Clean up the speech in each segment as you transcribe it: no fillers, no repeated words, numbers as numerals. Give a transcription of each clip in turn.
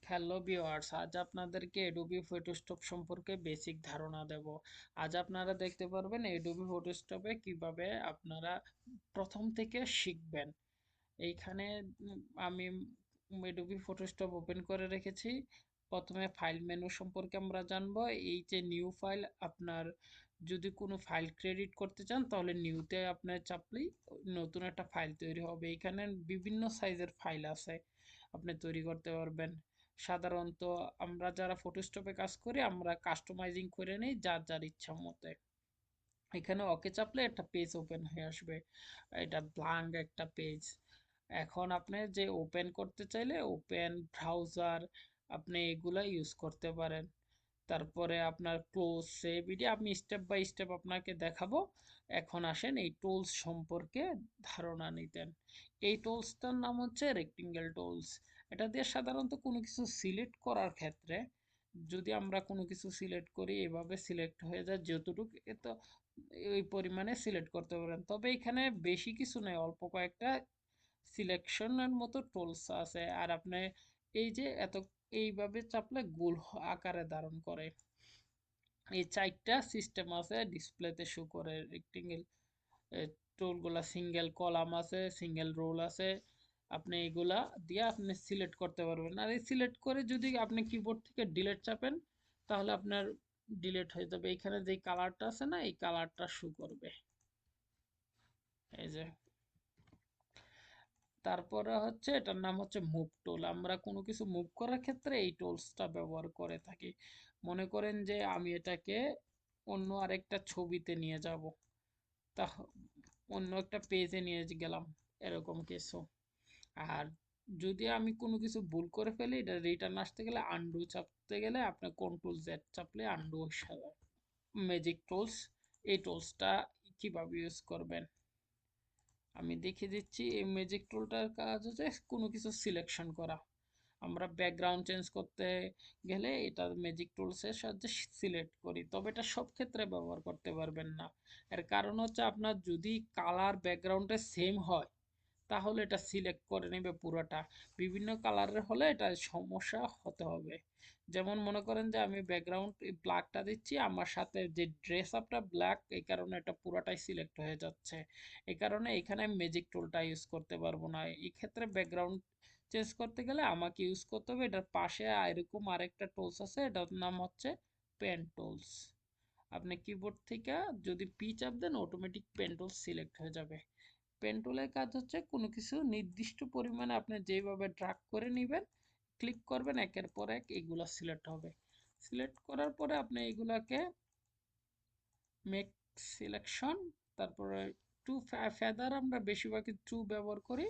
Hello viewers, আজ আপনাদেরকে Adobe Photoshop সম্পর্কে বেসিক ধারণা দেব। আজ আপনারা দেখতে পারবেন অ্যাডোবি ফটোশপে কিভাবে আপনারা প্রথম থেকে শিখবেন। এইখানে আমি অ্যাডোবি ফটোশপ ওপেন করে রেখেছি। প্রথমে ফাইল মেনু সম্পর্কে আমরা জানবো। এই যে নিউ ফাইল, আপনার যদি কোনো ফাইল ক্রেডিট করতে চান তাহলে নিউতে আপনার চাপলেই নতুন একটা ফাইল তৈরি হবে। এখানে বিভিন্ন সাইজের ফাইল আছে, আপনি তৈরি করতে পারবেন। সাধারণত আমরা যারা ফটোশপে কাজ করি আমরা কাস্টমাইজিং করে নিই যার যার ইচ্ছা মতে। এখানে ওকে চাপলে একটা পেজ ওপেন হয়ে আসবে, এটা ব্ল্যাঙ্ক একটা পেজ। এখন আপনি যে ওপেন করতে চাইলে ওপেন ব্রাউজার আপনি এগুলা ইউজ করতে পারেন। তারপরে আপনার ক্লোজ সেভ, এটি আমি স্টেপ বাই স্টেপ আপনাকে দেখাবো। এখন আসেন এই টুলস সম্পর্কে ধারণা নিতেন। এই টুলসটার নাম হচ্ছে রেক্টেঙ্গেল টুলস। এটা দিয়ে সাধারণত কোনো কিছু সিলেক্ট করার ক্ষেত্রে যদি আমরা কোনো কিছু সিলেক্ট করি এভাবে সিলেক্ট হয়ে যায় যতটুকু, তো ওই পরিমাণে সিলেক্ট করতে পারেন। তবে এখানে বেশি কিছু নেই, অল্প কয়েকটা সিলেকশনের মতো টুলস আছে। আর আপনি এই যে এত এইভাবে চাপলে গোল আকারে ধারণ করে। এই চারটা সিস্টেম আছে ডিসপ্লেতে শো করে রেক্টেঙ্গেল টুলগুলা। সিঙ্গেল কলাম আছে, সিঙ্গেল রোল আছে। আপনি এগুলা দিয়ে আপনি সিলেক্ট করতে পারবেন। আর এই সিলেক্ট করে যদি আপনি কিবোর্ড থেকে ডিলিট চাপেন তাহলে আপনার ডিলিট হয়ে যাবে। এখানে যে কালারটা আছে না, এই কালারটা শো করবে, এই যে। তারপরে হচ্ছে এটার নাম হচ্ছে মুভ টুল। আমরা কোনো কিছু মুভ করার ক্ষেত্রে এই টুলসটা ব্যবহার করে থাকি। মনে করেন যে আমি এটাকে অন্য আরেকটা ছবিতে নিয়ে যাব, তা অন্য একটা পেজে নিয়ে গেলাম, এরকম কিছু। আর যদি আমি কোনো কিছু ভুল করে ফেলি, এটা রিটার্ন আসতে গেলে আন্ডু চাপতে গেলে আপনি কন্ট্রোল জেড চাপলে আন্ডু ম্যাজিক টুলস। এই টুলসটা কিভাবে ইউজ করবেন আমি দেখিয়ে দিচ্ছি। এই ম্যাজিক টুলটার কাজ হচ্ছে কোনো কিছু সিলেকশন করা। আমরা ব্যাকগ্রাউন্ড চেঞ্জ করতে গেলে এটা ম্যাজিক টুলসের সাহায্যে সিলেক্ট করি, তবে এটা সব ক্ষেত্রে ব্যবহার করতে পারবেন না। এর কারণ হচ্ছে আপনার যদি কালার ব্যাকগ্রাউন্ডে সেম হয় তাহলে এটা সিলেক্ট করে নেবে পুরোটা। বিভিন্ন কালারের হলে এটা সমস্যা হতে হবে। যেমন মনে করেন যে আমি ব্যাকগ্রাউন্ড ব্ল্যাকটা দিচ্ছি, আমার সাথে যে ড্রেস আপটা ব্ল্যাক, এই কারণে এটা পুরোটাই সিলেক্ট হয়ে যাচ্ছে। এই কারণে এখানে ম্যাজিক টুলটা ইউজ করতে পারবো না। এই ক্ষেত্রে ব্যাকগ্রাউন্ড চেঞ্জ করতে গেলে আমাকে ইউজ করতে হবে এটার পাশে এরকম আরেকটা টুলস আছে, এটার নাম হচ্ছে পেন টুলস। আপনি কিবোর্ড থেকে যদি পি চাপ দেন অটোমেটিক পেন টুলস সিলেক্ট হয়ে যাবে। পেন টুলের কাজ হচ্ছে কোনো কিছু নির্দিষ্ট পরিমাণে আপনি যেভাবে ড্রাগ করে নেবেন, ক্লিক করবেন, একের পর এক এগুলা সিলেক্ট হবে। সিলেক্ট করার পরে আপনি এগুলাকে মেক সিলেকশন, তারপরে টু ফেদার আমরা বেশিরভাগই টু ব্যবহার করি,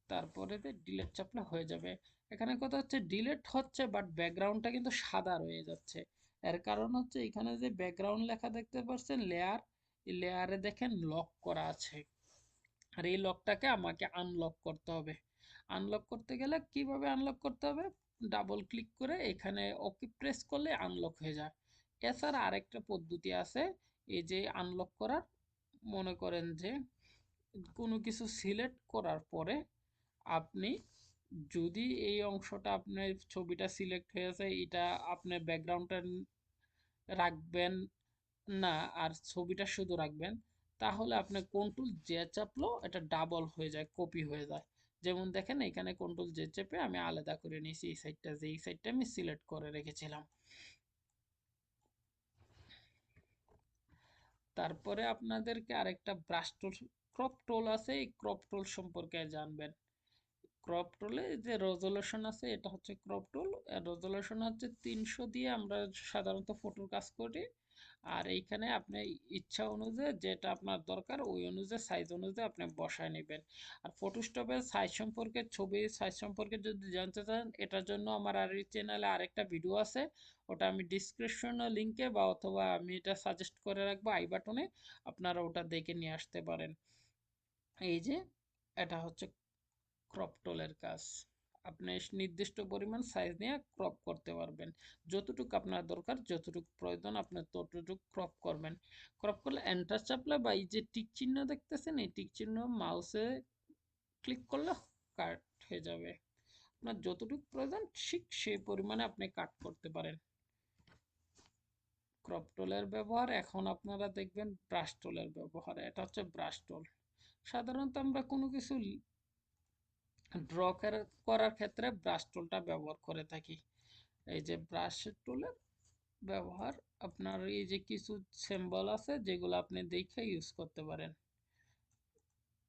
তারপরে ডিলেট চাপলে হয়ে যাবে। এখানে কথা হচ্ছে ডিলেট হচ্ছে বাট ব্যাকগ্রাউন্ডটা কিন্তু সাদা রয়ে যাচ্ছে। এর কারণ হচ্ছে এখানে যে ব্যাকগ্রাউন্ড লেখা দেখতে পাচ্ছেন লেয়ার, এই লেয়ারে দেখেন লক করা আছে। আর এই লকটাকে আমাকে আনলক করতে হবে। আনলক করতে গেলে কিভাবে আনলক করতে হবে, ডাবল ক্লিক করে এখানে ওকে প্রেস করলে আনলক হয়ে যায়। এছাড়া আরেকটা পদ্ধতি আছে এই যে আনলক করার। মনে করেন যে কোনো কিছু সিলেক্ট করার পরে আপনি যদি এই অংশটা আপনার ছবিটা সিলেক্ট হয়েছে এটা আপনার ব্যাকগ্রাউন্ডটা রাখবেন না আর ছবিটা শুধু রাখবেন, তাহলে আপনি কন্ট্রোল জে চাপলো এটা ডাবল হয়ে যায়, কপি হয়ে যায়। যেমন দেখেন এখানে কন্ট্রোল জে চেপে আমি আলাদা করে নিয়েছি এই সাইডটা, যে এই সাইডটা আমি সিলেক্ট করে রেখেছিলাম। তারপরে আপনাদেরকে আরেকটা ব্রাশ টুল, ক্রপ টুল আছে, এই ক্রপ টুল সম্পর্কে জানবেন। ক্রপ টুলে যে রেজোলিউশন আছে এটা হচ্ছে ক্রপ টুল। রেজোলিউশন হচ্ছে 300 দিয়ে আমরা সাধারণত ফটোর কাজ করি। আর এইখানে আপনি ইচ্ছা অনুযায়ী যেটা আপনার দরকার ওই অনুযায়ী সাইজ অনুযায়ী আপনি বসায় নেবেন। আর ফটোস্টপের সাইজ সম্পর্কে, ছবির সাইজ সম্পর্কে যদি জানতে চান এটার জন্য আমার আর এই চ্যানেলে আরেকটা ভিডিও আছে, ওটা আমি ডিসক্রিপশন লিঙ্কে বা অথবা আমি এটা সাজেস্ট করে রাখবো আই বাটনে, আপনারা ওটা দেখে নিয়ে আসতে পারেন। এই যে এটা হচ্ছে ক্রপ টুলের কাজ। আপনি নির্দিষ্ট পরিমাণ সাইজ নিয়ে ক্রপ করতে পারবেন। যতটুকু আপনার দরকার, যতটুকু প্রয়োজন আপনি ততটুকু ক্রপ করবেন। ক্রপ করলে এন্টার চাপলে বা এই যে টিক চিহ্ন দেখতেছেন এই টিক চিহ্ন মাউসে ক্লিক করলে কাট হয়ে যাবে। আপনার যতটুকু প্রয়োজন ঠিক সেই পরিমাণে আপনি কাট করতে পারেন। ক্রপ টুলের ব্যবহার, এখন আপনারা দেখবেন ব্রাশ টুলের ব্যবহার। এটা হচ্ছে ব্রাশ টুল। সাধারণত আমরা কোনো কিছু ড্র করার ক্ষেত্রে ব্রাশ টুলটা ব্যবহার করে থাকি। এই যে ব্রাশ টুলের ব্যবহার, আপনার এই যে কিছু সিম্বল আছে যেগুলো আপনি দেখে ইউজ করতে পারেন,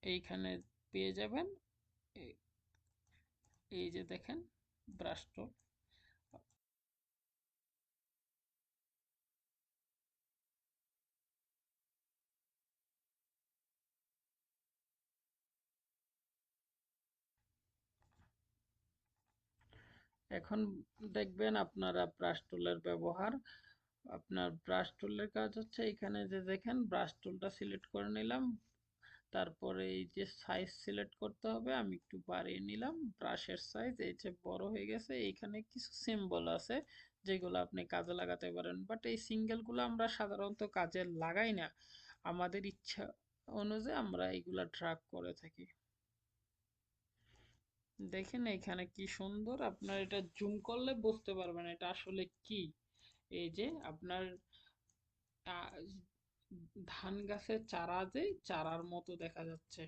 এইখানে পেয়ে যাবেন। এই এই যে দেখেন ব্রাশ টুল। এখন দেখবেন আপনারা ব্রাশ টুলের ব্যবহার। আপনার ব্রাশ টুলের কাজ হচ্ছে এখানে যে দেখেন ব্রাশ টুলটা সিলেক্ট করে নিলাম, তারপরে এই যে সাইজ সিলেক্ট করতে হবে, আমি একটু বাড়িয়ে নিলাম ব্রাশের সাইজ, এই যে বড় হয়ে গেছে। এইখানে কিছু সিম্বল আছে যেগুলো আপনি কাজে লাগাতে পারেন, বাট এই সিঙ্গেলগুলো আমরা সাধারণত কাজে লাগাই না, আমাদের ইচ্ছা অনুযায়ী আমরা এইগুলা ড্রাগ করে থাকি। দেখেন এখানে কি সুন্দর, আপনার এটা জুম করলে বুঝতে পারবেন এটা আসলে কি। এই যে আপনার আহ, ধান গাছের চারা, যে চারার মতো দেখা যাচ্ছে,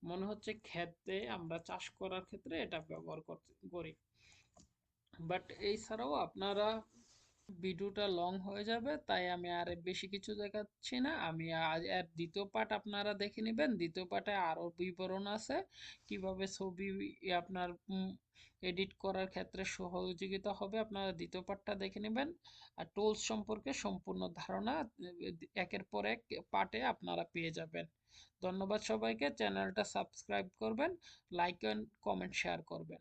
মনে হচ্ছে ক্ষেতে আমরা চাষ করার ক্ষেত্রে এটা ব্যবহার করি। বাট এছাড়াও আপনারা, ভিডিওটা লং হয়ে যাবে তাই আমি আর বেশি কিছু দেখাচ্ছি না। আমি আজ এর দ্বিতীয় পার্ট আপনারা দেখে নেবেন। দ্বিতীয় পার্টে আরো বিবরণ আছে কিভাবে ছবি আপনার এডিট করার ক্ষেত্রে সহযোগিতা হবে, আপনারা দ্বিতীয় পার্টটা দেখে নেবেন। আর টুলস সম্পর্কে সম্পূর্ণ ধারণা একের পর এক পার্টে আপনারা পেয়ে যাবেন। ধন্যবাদ সবাইকে, চ্যানেলটা সাবস্ক্রাইব করবেন, লাইক এন্ড কমেন্ট শেয়ার করবেন।